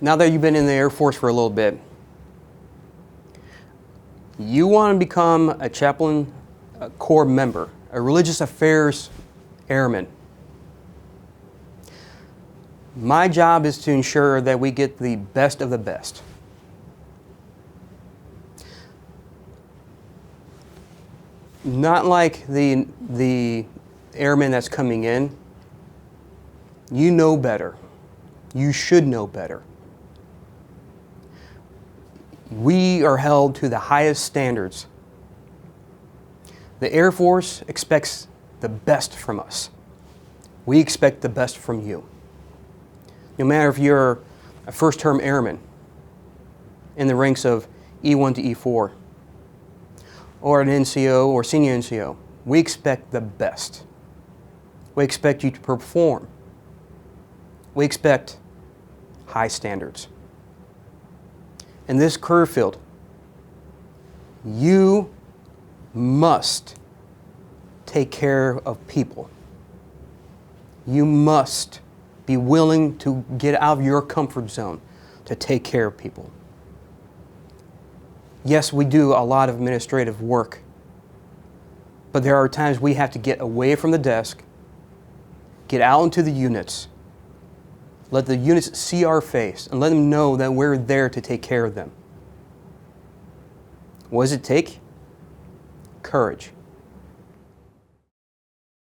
now that you've been in the Air Force for a little bit, you want to become a chaplain corps member, a religious affairs airman. My job is to ensure that we get the best of the best. Not like the airman that's coming in. You know better. You should know better. We are held to the highest standards. The Air Force expects the best from us. We expect the best from you. No matter if you're a first-term airman in the ranks of E1 to E4, or an NCO or senior NCO, we expect the best. We expect you to perform. We expect high standards. In this career field, you must take care of people. You must be willing to get out of your comfort zone to take care of people. Yes, we do a lot of administrative work, but there are times we have to get away from the desk, get out into the units, let the units see our face, and let them know that we're there to take care of them. What does it take? Courage.